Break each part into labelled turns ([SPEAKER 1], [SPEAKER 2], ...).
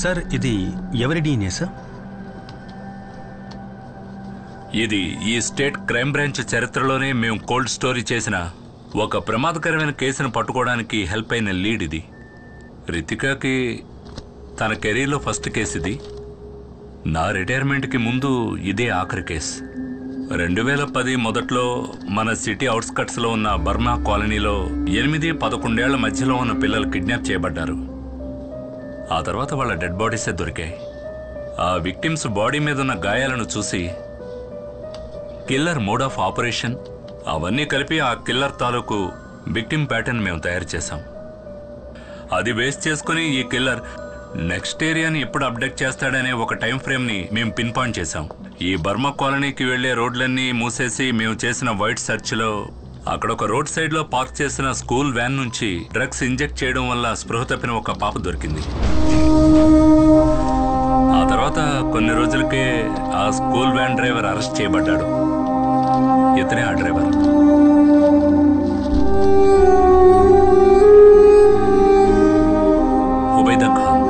[SPEAKER 1] Sir ఇది ఎవరి DNA sir?
[SPEAKER 2] ఇది ఈ స్టేట్ క్రైమ్ బ్రాంచ్ చరిత్రలోనే మేము కోల్డ్ స్టోరీ చేసిన ఒక ప్రమాదకరమైన కేసును పట్టుకోవడానికి హెల్ప్ అయిన లీడ్ ఇది. రితికాకి తన కెరీర్లో ఫస్ట్ కేసు ఇది. నా రిటైర్మెంట్కి ముందు ఇదే ఆఖరి కేసు. 2010 మొదట్లో మన సిటీ అవుట్స్కట్స్లో ఉన్న బర్మా కాలనీలో 8-11 ఏళ్ల మధ్యలో ఉన్న పిల్లలు కిడ్నాప్ చేయబడ్డారు. ఆ తర్వాత వాళ్ళ డెడ్ బాడీసే దొరికాయి. ఆ విక్టిమ్స్ బాడీ మీద ఉన్న గాయాలను చూసి కిల్లర్ మోడ్ ఆఫ్ ఆపరేషన్ అవన్నీ కలిపి ఆ కిల్లర్ తాలూకు విక్టిమ్ ప్యాటర్న్ మేము తయారు చేశాం. అది బేస్ చేసుకుని ఈ కిల్లర్ నెక్స్ట్ ఏరియాని ఎప్పుడు అప్డేట్ చేస్తాడనే ఒక టైం ఫ్రేమ్ని మేము పిన్ పాయింట్ చేశాం. ఈ బర్మా కాలనీకి వెళ్లే రోడ్లన్నీ మూసేసి మేము చేసిన వైట్ సెర్చ్లో అక్కడ ఒక రోడ్ సైడ్లో పార్క్ చేసిన స్కూల్ వ్యాన్ నుంచి డ్రగ్స్ ఇంజెక్ట్ చేయడం వల్ల స్పృహ తప్పిన ఒక పాప దొరికింది. ఆ తర్వాత కొన్ని రోజులకే ఆ స్కూల్ వ్యాన్ డ్రైవర్ అరెస్ట్ చేయబడ్డాడు. ఇతనే ఆ driver. Hubaida Khan.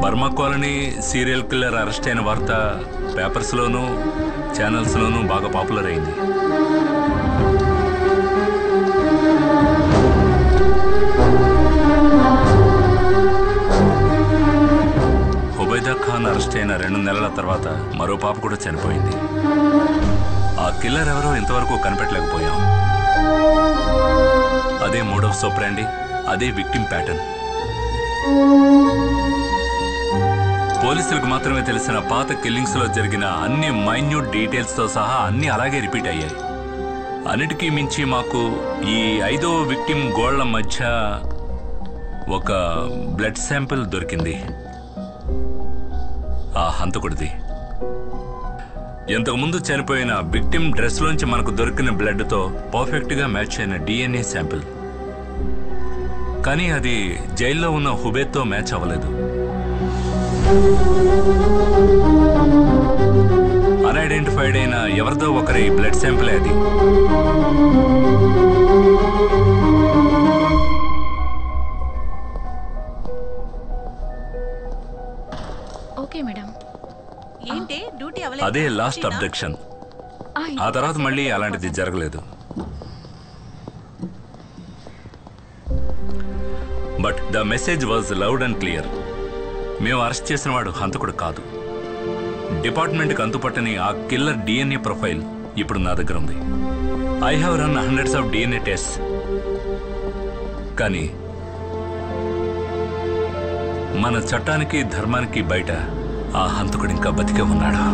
[SPEAKER 2] Burma colony serial killer arrest అయిన వార్త పేపర్స్లోనూ ఛానల్స్లోనూ బాగా పాపులర్ అయింది. హుబైదా ఖాన్ అరెస్ట్ అయిన 2 నెలల తర్వాత మరో పాప కూడా చనిపోయింది. ఆ కిల్లర్ ఎవరో ఇంతవరకు కనిపెట్టలేకపోయాం. అదే మోడ్ ఆఫ్ ఆపరేండి, అదే విక్టిమ్ ప్యాటర్న్. పోలీసులకు మాత్రమే తెలిసిన పాత కిల్లింగ్స్ లో జరిగిన అన్ని మైన్యూట్ డీటెయిల్స్ తో సహా అన్ని అలాగే రిపీట్ అయ్యాయి. అన్నిటికీ మించి మాకు ఈ 5వ విక్టిమ్ గోళ్ల మధ్య ఒక బ్లడ్ శాంపిల్ దొరికింది. ఆ హంతకుడిది. ఇంతకుముందు చనిపోయిన విక్టిమ్ డ్రెస్ లోంచి మనకు దొరికిన బ్లడ్ తో పర్ఫెక్ట్ గా మ్యాచ్ అయిన డిఎన్ఏ శాంపిల్. కానీ అది జైల్లో ఉన్న హుబేద్తో మ్యాచ్ అవ్వలేదు. అన్ఐడెంటిఫైడ్ అయిన ఎవరిదో ఒకరి బ్లడ్ శాంపిల్ అది.
[SPEAKER 3] Okay madam.
[SPEAKER 4] ఏంటి డ్యూటీ అవలేదు?
[SPEAKER 2] అదే లాస్ట్ అబ్డక్షన్. ఆ తర్వాత మళ్ళీ అలాంటిది జరగలేదు. But the message was loud and clear. మేము అరెస్ట్ చేసిన వాడు హంతకుడు కాదు. డిపార్ట్మెంట్కి అంతుపట్టని ఆ కిల్లర్ డిఎన్ఏ ప్రొఫైల్ ఇప్పుడు నా దగ్గర ఉంది. I have run hundreds of DNA test. కానీ మన చట్టానికి ధర్మానికి బయట ఆ హంతకుడు ఇంకా బతికే ఉన్నాడు.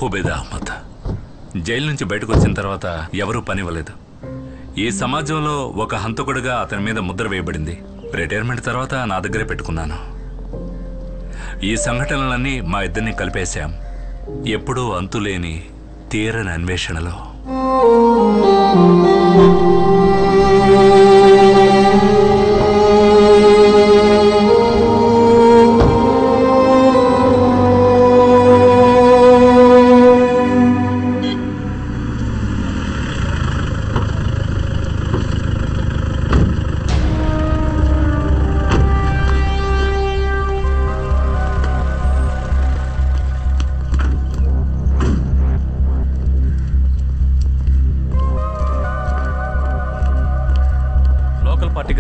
[SPEAKER 2] హుబైదా అహ్మద్ జైలు నుంచి బయటకు వచ్చిన తర్వాత ఎవరూ పనివ్వలేదు. ఈ సమాజంలో ఒక హంతకుడిగా అతని మీద ముద్ర వేయబడింది. రిటైర్మెంట్ తర్వాత నా దగ్గరే పెట్టుకున్నాను. ఈ సంఘటనలన్నీ మా ఇద్దరిని కలిపేశాం. ఎప్పుడూ అంతులేని తీరని అన్వేషణలో.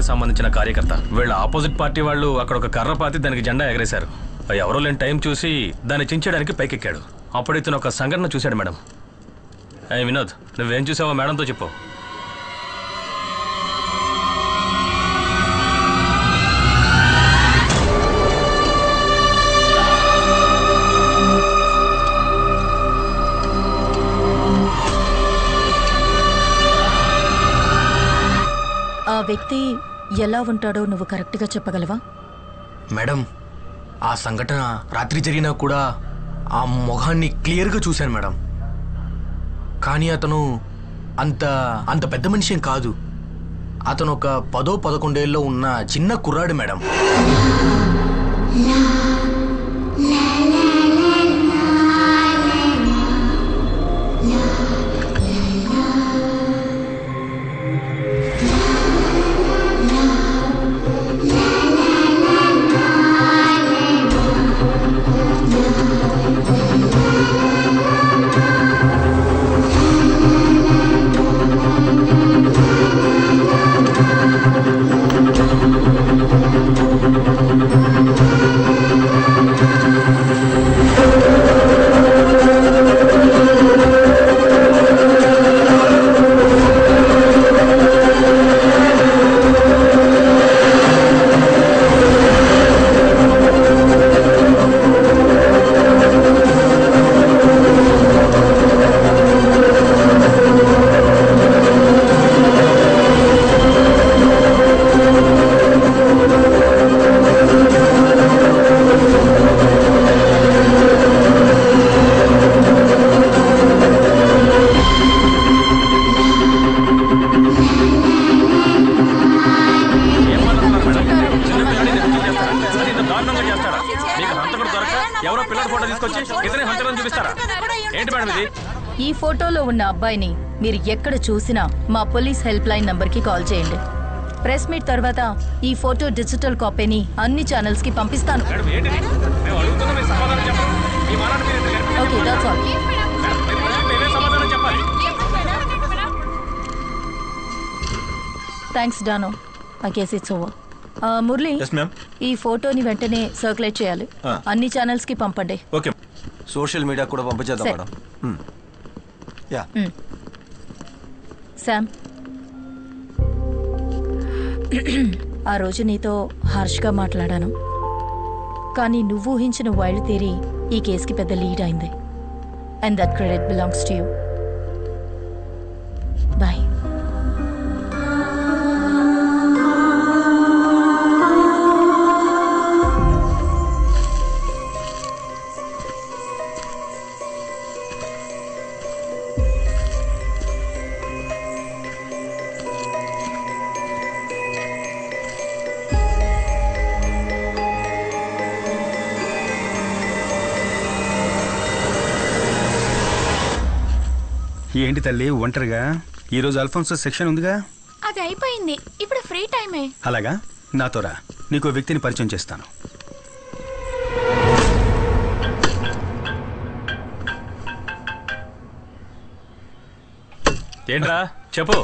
[SPEAKER 5] సంబంధించిన కార్యకర్త వీళ్ళ ఆపోజిట్ పార్టీ వాళ్ళు అక్కడ ఒక కర్ర పాతి దానికి జెండా ఎగరేశారు. ఎవరో లేని టైం చూసి దాన్ని చించడానికి పైకెక్కాడు. అప్పుడు ఇతను ఒక సంఘటన చూశాడు. మేడం, వినోద్, నువ్వేం చూసావో మేడంతో చెప్పు.
[SPEAKER 6] ఆ వ్యక్తి ఎలా ఉంటాడో నువ్వు కరెక్ట్గా చెప్పగలవా?
[SPEAKER 7] మేడం, ఆ సంఘటన రాత్రి జరిగినా కూడా ఆ మొహాన్ని క్లియర్గా చూశాను మేడం. కానీ అతను అంత పెద్ద మనిషి ఏం కాదు. అతను ఒక 10-11 ఉన్న చిన్న కుర్రాడు మేడం.
[SPEAKER 6] ఈ ఫోటోలో ఉన్న అబ్బాయిని మీరు ఎక్కడ చూసినా మా పోలీస్ హెల్ప్ లైన్ నంబర్కి కాల్ చేయండి. ప్రెస్ మీట్ తర్వాత ఈ ఫోటో డిజిటల్ కాపీని అన్ని ఛానల్స్ కి పంపిస్తాను. Okay, that's all. Thanks Dano. I guess it's over. Murali, ఈ ఫోటోని వెంటనే సర్క్యులేట్ చేయాలి. అన్ని ఛానల్స్ కి పంపండి.
[SPEAKER 1] ఓకే, సోషల్ మీడియా కూడా పంపించేద్దాం మేడం. యా.
[SPEAKER 6] శామ్, ఆ రోజు నీతో హార్ష్గా మాట్లాడాను, కానీ నువ్వు ఊహించిన వైల్డ్ థియరీ ఈ కేసుకి పెద్ద లీడ్ అయింది. And that credit belongs to you. Bye.
[SPEAKER 1] ఏంటి తల్లి ఒంటరిగా? ఈరోజు అల్ఫోన్సో సెక్షన్ ఉందిగా.
[SPEAKER 3] అది అయిపోయింది, ఇప్పుడు ఫ్రీ టైమే.
[SPEAKER 1] అలాగా, నాతో రా, నీకు వ్యక్తిని పరిచయం చేస్తాను.
[SPEAKER 5] ఏంట్రా చెప్పు.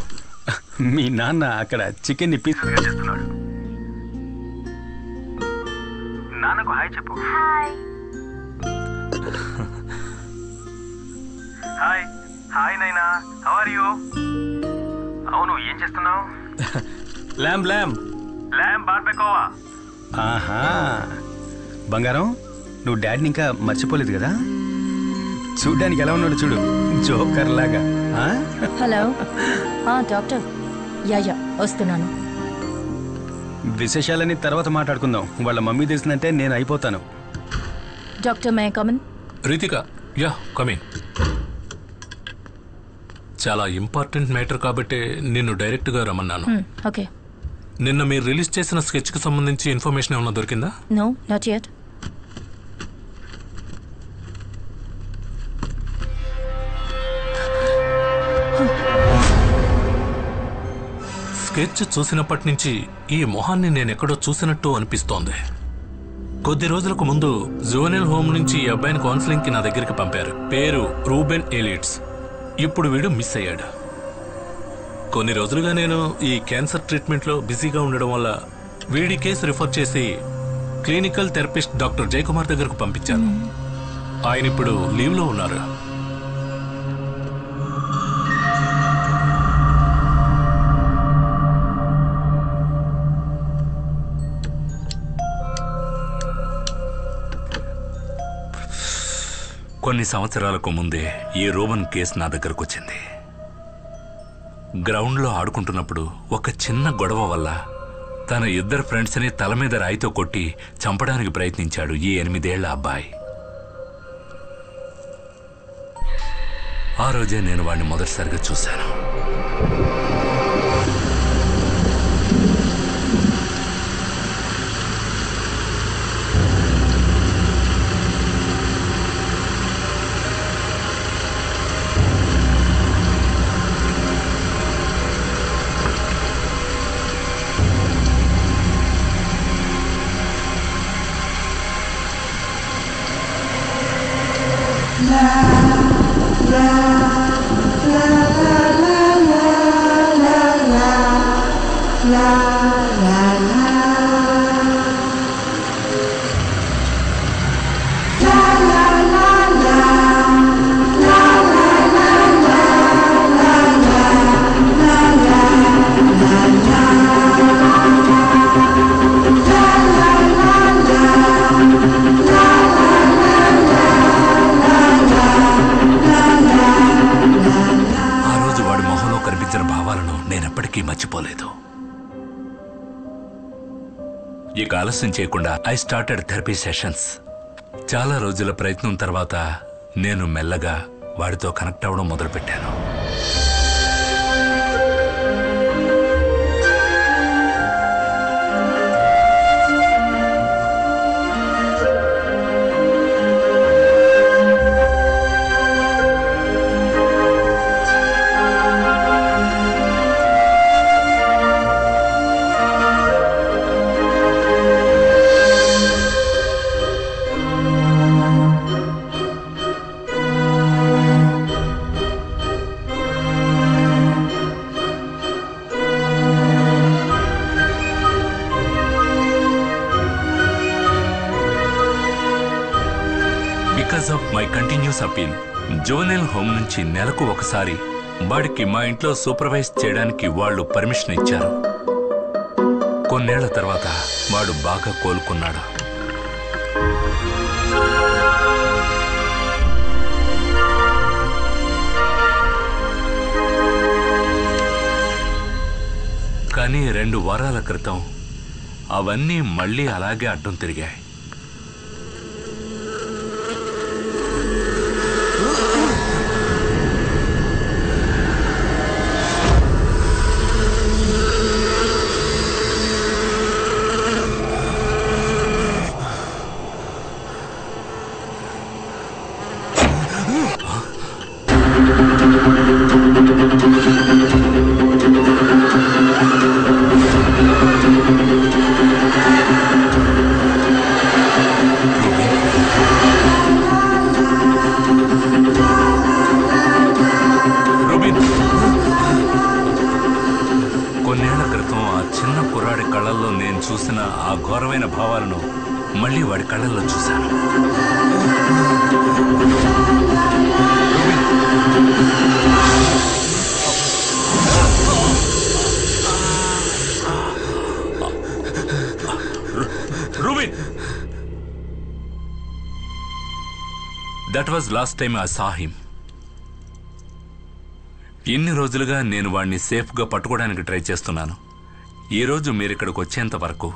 [SPEAKER 1] మీ నాన్న అక్కడ చికెన్ పీస్గా చేస్తున్నాడు. నాన్నకు హాయ్ చెప్పు. హాయ్. హాయ్ నైనా, హౌ ఆర్ యు? అవును, ఏం చేస్తున్నావు?
[SPEAKER 5] ల్యామ్ ల్యామ్
[SPEAKER 1] ల్యామ్ బార్బెకోవా. ఆహా, బంగారం, నువ్వు డాడీని ఇంకా మర్చిపోలేదు కదా? చూడ్డానికి ఎలా ఉన్నాడు చూడు, జోకర్ లాగా.
[SPEAKER 6] Hello doctor. యా వస్తున్నాను.
[SPEAKER 1] విశేషాలని తర్వాత మాట్లాడుకుందాం. వాళ్ళ మమ్మీ తెలిసిందంటే నేను అయిపోతాను.
[SPEAKER 6] డాక్టర్, మే కమన్?
[SPEAKER 2] Ritika, yeah come in. చాలా ఇంపార్టెంట్ మ్యాటర్ కాబట్టి నిన్ను డైరెక్ట్గా రమ్మన్నాను.
[SPEAKER 6] ఓకే.
[SPEAKER 2] నిన్న మీరు రిలీజ్ చేసిన స్కెచ్కి సంబంధించి ఇన్ఫర్మేషన్ ఏమైనా దొరికిందా?
[SPEAKER 6] No, not yet.
[SPEAKER 2] స్కెచ్ చూసినప్పటి నుంచి ఈ మొహాన్ని నేనెక్కడో చూసినట్టు అనిపిస్తోంది. కొద్ది రోజులకు ముందు జోనల్ హోమ్ నుంచి ఈ అబ్బాయిని కౌన్సిలింగ్కి నా దగ్గరికి పంపారు. పేరు రూబెన్ ఎలిట్స్. ఇప్పుడు వీడు మిస్ అయ్యాడు. కొన్ని రోజులుగా నేను ఈ క్యాన్సర్ ట్రీట్మెంట్లో బిజీగా ఉండడం వల్ల వీడి కేసు రిఫర్ చేసి క్లినికల్ థెరపిస్ట్ డాక్టర్ జయకుమార్ దగ్గరకు పంపించాను. ఆయన ఇప్పుడు లీవ్లో ఉన్నారు. కొన్ని సంవత్సరాలకు ముందే ఈ రోమన్ కేసు నా దగ్గరకు వచ్చింది. గ్రౌండ్లో ఆడుకుంటున్నప్పుడు ఒక చిన్న గొడవ వల్ల తన ఇద్దరు ఫ్రెండ్స్ని తల మీద రాయితో కొట్టి చంపడానికి ప్రయత్నించాడు ఈ 8 ఏళ్ల అబ్బాయి. ఆ రోజే నేను వాడిని మొదటిసారిగా చూశాను. ఇక ఆలస్యం చేయకుండా ఐ స్టార్టెడ్ థెరపీ సెషన్స్. చాలా రోజుల ప్రయత్నం తర్వాత నేను మెల్లగా వాడితో కనెక్ట్ అవ్వడం మొదలుపెట్టాను. Because of my continuous appeal, జోనెల్ హోమ్ నుంచి నెలకు ఒకసారి వాడికి మా ఇంట్లో సూపర్వైజ్ చేయడానికి వాళ్ళు పర్మిషన్ ఇచ్చారు. కొన్నేళ్ల తర్వాత వాడు బాగా కోలుకున్నాడు. కానీ 2 వారాల క్రితం అవన్నీ మళ్ళీ అలాగే అడ్డం తిరిగాయి. కొన్నేళ్ల క్రితం ఆ చిన్న కుర్రాడి కళ్ళల్లో నేను చూసిన ఆ ఘోరమైన భావాలను మళ్ళీ వాడి కళ్ళల్లో చూశాను. Rubin, that was last time I saw him. ఇన్ని రోజులుగా నేను వాడిని సేఫ్గా పట్టుకోవడానికి ట్రై చేస్తున్నాను. ఈరోజు మీరు ఇక్కడికి వచ్చేంత వరకు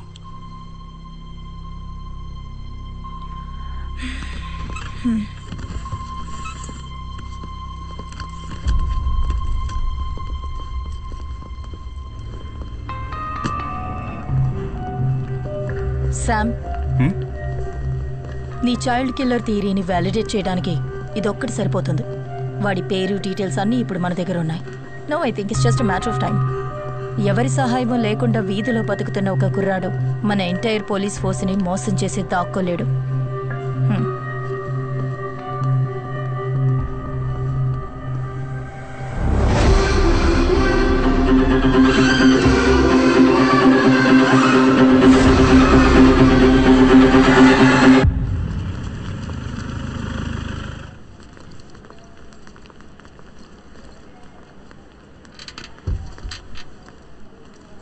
[SPEAKER 6] శామ్, నీ చైల్డ్ కిల్లర్ థియరీని వ్యాలిడేట్ చేయడానికి ఇదొక్కటి సరిపోతుంది. వాడి పేరు, డీటెయిల్స్ అన్నీ ఇప్పుడు మన దగ్గర ఉన్నాయి. No, I think it's just matter of time. ఎవరి సహాయం లేకుండా వీధిలో బతుకుతున్న ఒక కుర్రాడు మన ఎంటైర్ పోలీస్ ఫోర్స్ని మోసం చేసి దాక్కోలేడు.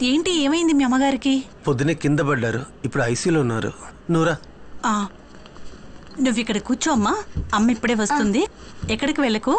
[SPEAKER 4] ఏంటి, ఏమైంది మీ అమ్మగారికి?
[SPEAKER 8] పొద్దునే కింద పడ్డారు, ఇప్పుడు ఐసీలో ఉన్నారు. నూరా,
[SPEAKER 4] నువ్వు ఇక్కడ కూర్చో అమ్మా, అమ్మ ఇప్పుడే వస్తుంది. ఎక్కడికి వెళ్ళకు.